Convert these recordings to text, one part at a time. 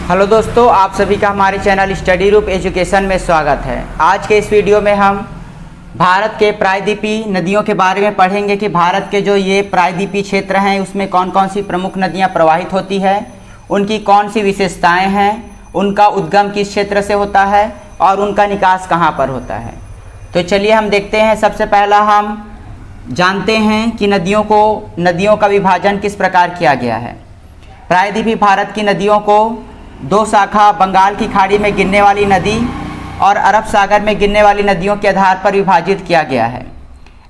Hello दोस्तों, आप सभी का हमारे चैनल स्टडी रूप एजुकेशन में स्वागत है। आज के इस वीडियो में हम भारत के प्रायद्वीपी नदियों के बारे में पढ़ेंगे कि भारत के जो ये प्रायद्वीपी क्षेत्र हैं उसमें कौन कौन सी प्रमुख नदियां प्रवाहित होती है, उनकी कौन सी विशेषताएं हैं, उनका उद्गम किस क्षेत्र से होता है और उनका निकास कहाँ पर होता है। तो चलिए हम देखते हैं। सबसे पहला हम जानते हैं कि नदियों का विभाजन किस प्रकार किया गया है। प्रायद्वीपी भारत की नदियों को दो शाखा, बंगाल की खाड़ी में गिरने वाली नदी और अरब सागर में गिरने वाली नदियों के आधार पर विभाजित किया गया है।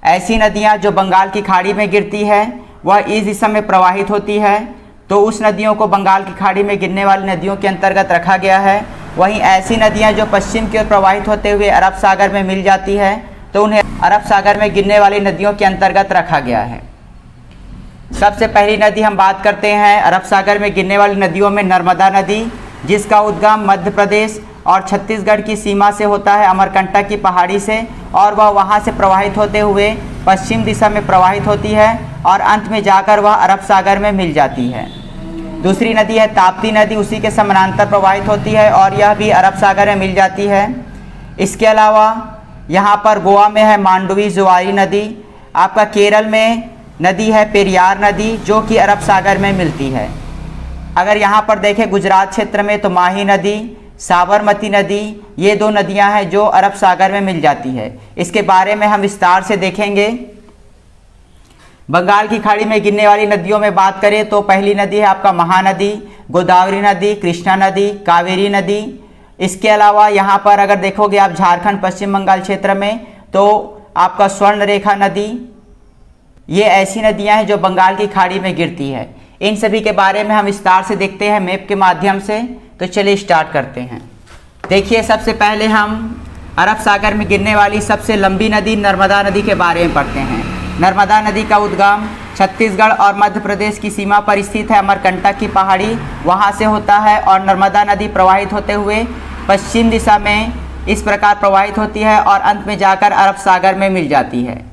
ऐसी नदियां जो बंगाल की खाड़ी में गिरती है वह इस दिशा में प्रवाहित होती है, तो उस नदियों को बंगाल की खाड़ी में गिरने वाली नदियों के अंतर्गत रखा गया है। वहीं ऐसी नदियां जो पश्चिम की ओर प्रवाहित होते हुए अरब सागर में मिल जाती है तो उन्हें अरब सागर में गिरने वाली नदियों के अंतर्गत रखा गया है। सबसे पहली नदी हम बात करते हैं अरब सागर में गिरने वाली नदियों में नर्मदा नदी, जिसका उद्गम मध्य प्रदेश और छत्तीसगढ़ की सीमा से होता है, अमरकंटक की पहाड़ी से, और वह वहां से प्रवाहित होते हुए पश्चिम दिशा में प्रवाहित होती है और अंत में जाकर वह अरब सागर में मिल जाती है। दूसरी नदी है ताप्ती नदी, उसी के समानांतर प्रवाहित होती है और यह भी अरब सागर में मिल जाती है। इसके अलावा यहाँ पर गोवा में है मांडवी जुआरी नदी। आपका केरल में नदी है पेरियार नदी, जो कि अरब सागर में मिलती है। अगर यहाँ पर देखें गुजरात क्षेत्र में तो माही नदी, साबरमती नदी, ये दो नदियाँ हैं जो अरब सागर में मिल जाती है। इसके बारे में हम विस्तार से देखेंगे। बंगाल की खाड़ी में गिरने वाली नदियों में बात करें तो पहली नदी है आपका महानदी, गोदावरी नदी, कृष्णा नदी, कावेरी नदी। इसके अलावा यहाँ पर अगर देखोगे आप झारखंड पश्चिम बंगाल क्षेत्र में तो आपका स्वर्ण रेखा नदी, ये ऐसी नदियाँ हैं जो बंगाल की खाड़ी में गिरती है। इन सभी के बारे में हम विस्तार से देखते हैं मैप के माध्यम से। तो चलिए स्टार्ट करते हैं। देखिए, सबसे पहले हम अरब सागर में गिरने वाली सबसे लंबी नदी नर्मदा नदी के बारे में पढ़ते हैं। नर्मदा नदी का उद्गम छत्तीसगढ़ और मध्य प्रदेश की सीमा पर स्थित है, अमरकंटक की पहाड़ी वहाँ से होता है और नर्मदा नदी प्रवाहित होते हुए पश्चिम दिशा में इस प्रकार प्रवाहित होती है और अंत में जाकर अरब सागर में मिल जाती है।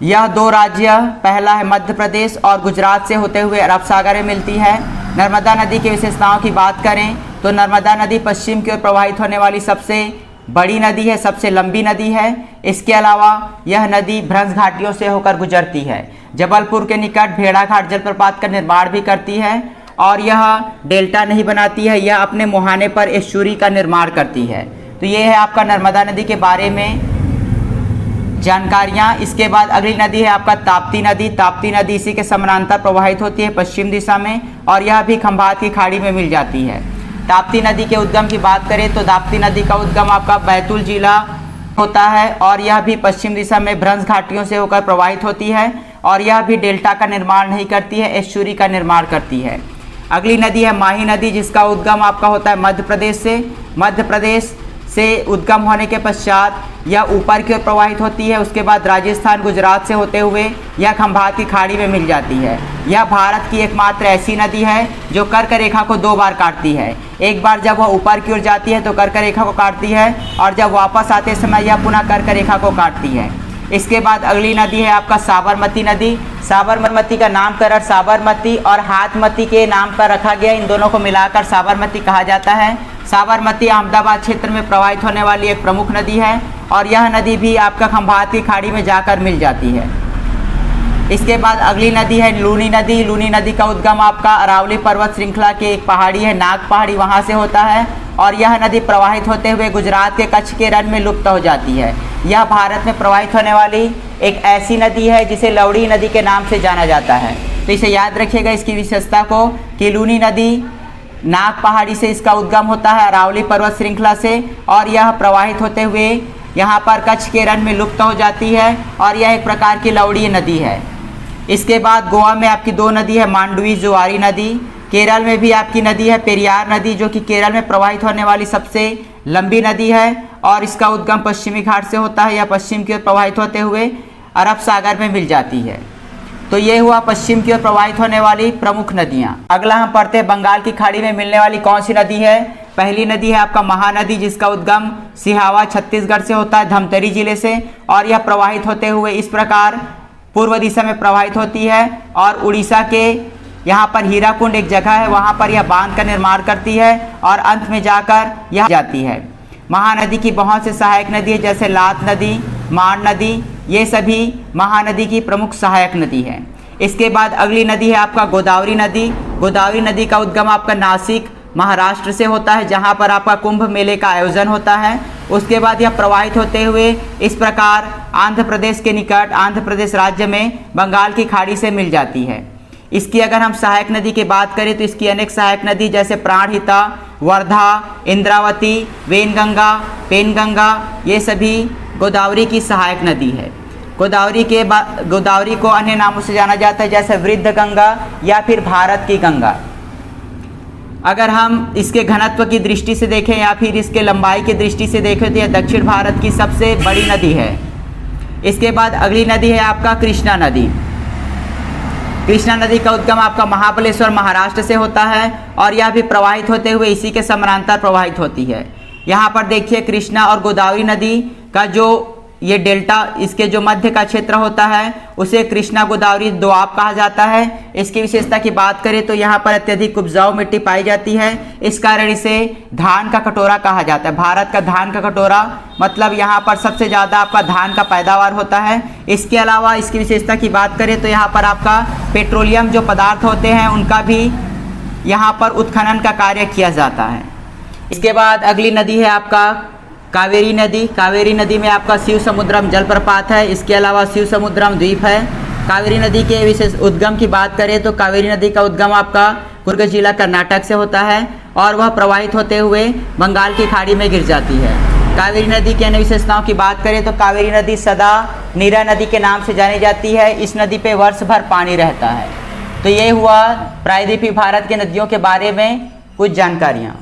यह दो राज्य, पहला है मध्य प्रदेश और गुजरात से होते हुए अरब सागर में मिलती है। नर्मदा नदी की विशेषताओं की बात करें तो नर्मदा नदी पश्चिम की ओर प्रवाहित होने वाली सबसे बड़ी नदी है, सबसे लंबी नदी है। इसके अलावा यह नदी भ्रंश घाटियों से होकर गुजरती है। जबलपुर के निकट भेड़ाघाट जलप्रपात का निर्माण भी करती है और यह डेल्टा नहीं बनाती है, यह अपने मुहाने पर एस्चुरी का निर्माण करती है। तो ये है आपका नर्मदा नदी के बारे में जानकारियाँ। इसके बाद अगली नदी है आपका ताप्ती नदी। ताप्ती नदी इसी के समानांतर प्रवाहित होती है पश्चिम दिशा में और यह भी खंभात की खाड़ी में मिल जाती है। ताप्ती नदी के उद्गम की बात करें तो ताप्ती नदी का उद्गम आपका बैतूल जिला होता है और यह भी पश्चिम दिशा में भ्रंश घाटियों से होकर प्रवाहित होती है और यह भी डेल्टा का निर्माण नहीं करती है, एस्चुरी का निर्माण करती है। अगली नदी है माही नदी, जिसका उद्गम आपका होता है मध्य प्रदेश से। मध्य प्रदेश से उद्गम होने के पश्चात यह ऊपर की ओर प्रवाहित होती है। उसके बाद राजस्थान, गुजरात से होते हुए यह खंभात की खाड़ी में मिल जाती है। यह भारत की एकमात्र ऐसी नदी है जो कर्क रेखा को दो बार काटती है। एक बार जब वह ऊपर की ओर जाती है तो कर्क रेखा को काटती है और जब वापस आते समय यह पुनः कर्क रेखा को काटती है। इसके बाद अगली नदी है आपका साबरमती नदी। साबरमती का नामकरण साबरमती और हाथमती के नाम पर रखा गया, इन दोनों को मिलाकर साबरमती कहा जाता है। साबरमती अहमदाबाद क्षेत्र में प्रवाहित होने वाली एक प्रमुख नदी है और यह नदी भी आपका खंभात की खाड़ी में जाकर मिल जाती है। इसके बाद अगली नदी है लूनी नदी। लूनी नदी का उद्गम आपका अरावली पर्वत श्रृंखला के एक पहाड़ी है नाग पहाड़ी, वहाँ से होता है और यह नदी प्रवाहित होते हुए गुजरात के कच्छ के रण में लुप्त हो जाती है। यह भारत में प्रवाहित होने वाली एक ऐसी नदी है जिसे लवड़ी नदी के नाम से जाना जाता है। तो इसे याद रखिएगा इसकी विशेषता को कि लूनी नदी नाग पहाड़ी से इसका उद्गम होता है, अरावली पर्वत श्रृंखला से, और यह प्रवाहित होते हुए यहाँ पर कच्छ के रण में लुप्त हो जाती है और यह एक प्रकार की लवड़ी नदी है। इसके बाद गोवा में आपकी दो नदी है मांडवी जुआरी नदी। केरल में भी आपकी नदी है पेरियार नदी, जो कि केरल में प्रवाहित होने वाली सबसे लंबी नदी है और इसका उद्गम पश्चिमी घाट से होता है या पश्चिम की ओर प्रवाहित होते हुए अरब सागर में मिल जाती है। तो ये हुआ पश्चिम की ओर प्रवाहित होने वाली प्रमुख नदियाँ। अगला हम पढ़ते हैं बंगाल की खाड़ी में मिलने वाली कौन सी नदी है। पहली नदी है आपका महानदी, जिसका उद्गम सिहावा छत्तीसगढ़ से होता है, धमतरी जिले से, और यह प्रवाहित होते हुए इस प्रकार पूर्व दिशा में प्रवाहित होती है और उड़ीसा के यहाँ पर हीराकुंड एक जगह है, वहाँ पर यह बांध का निर्माण करती है और अंत में जाकर यह जाती है। महानदी की बहुत से सहायक नदी है, जैसे लात नदी, माण नदी, ये सभी महानदी की प्रमुख सहायक नदी है। इसके बाद अगली नदी है आपका गोदावरी नदी। गोदावरी नदी का उद्गम आपका नासिक महाराष्ट्र से होता है, जहाँ पर आपका कुंभ मेले का आयोजन होता है। उसके बाद यह प्रवाहित होते हुए इस प्रकार आंध्र प्रदेश के निकट आंध्र प्रदेश राज्य में बंगाल की खाड़ी से मिल जाती है। इसकी अगर हम सहायक नदी की बात करें तो इसकी अनेक सहायक नदी जैसे प्राणहिता, वर्धा, इंद्रावती, वेनगंगा, पेनगंगा, ये सभी गोदावरी की सहायक नदी है। गोदावरी को अन्य नामों से जाना जाता है, जैसे वृद्ध गंगा या फिर भारत की गंगा। अगर हम इसके घनत्व की दृष्टि से देखें या फिर इसके लंबाई की दृष्टि से देखें तो यह दक्षिण भारत की सबसे बड़ी नदी है। इसके बाद अगली नदी है आपका कृष्णा नदी। कृष्णा नदी का उद्गम आपका महाबलेश्वर महाराष्ट्र से होता है और यह भी प्रवाहित होते हुए इसी के समानांतर प्रवाहित होती है। यहाँ पर देखिए कृष्णा और गोदावरी नदी का जो ये डेल्टा, इसके जो मध्य का क्षेत्र होता है उसे कृष्णा गोदावरी दोआब कहा जाता है। इसकी विशेषता की बात करें तो यहाँ पर अत्यधिक उपजाऊ मिट्टी पाई जाती है, इस कारण इसे धान का कटोरा कहा जाता है। भारत का धान का कटोरा मतलब यहाँ पर सबसे ज़्यादा आपका धान का पैदावार होता है। इसके अलावा इसकी विशेषता की बात करें तो यहाँ पर आपका पेट्रोलियम जो पदार्थ होते हैं उनका भी यहाँ पर उत्खनन का कार्य किया जाता है। इसके बाद अगली नदी है आपका कावेरी नदी। कावेरी नदी में आपका शिव समुद्रम जलप्रपात है, इसके अलावा शिव समुद्रम द्वीप है। कावेरी नदी के विशेष उद्गम की बात करें तो कावेरी नदी का उद्गम आपका कुर्ग जिला कर्नाटक से होता है और वह प्रवाहित होते हुए बंगाल की खाड़ी में गिर जाती है। कावेरी नदी की अन्य विशेषताओं की बात करें तो कावेरी नदी सदा नीरा नदी के नाम से जानी जाती है। इस नदी पे वर्ष भर पानी रहता है। तो ये हुआ प्रायद्वीपीय भारत की नदियों के बारे में कुछ जानकारियाँ।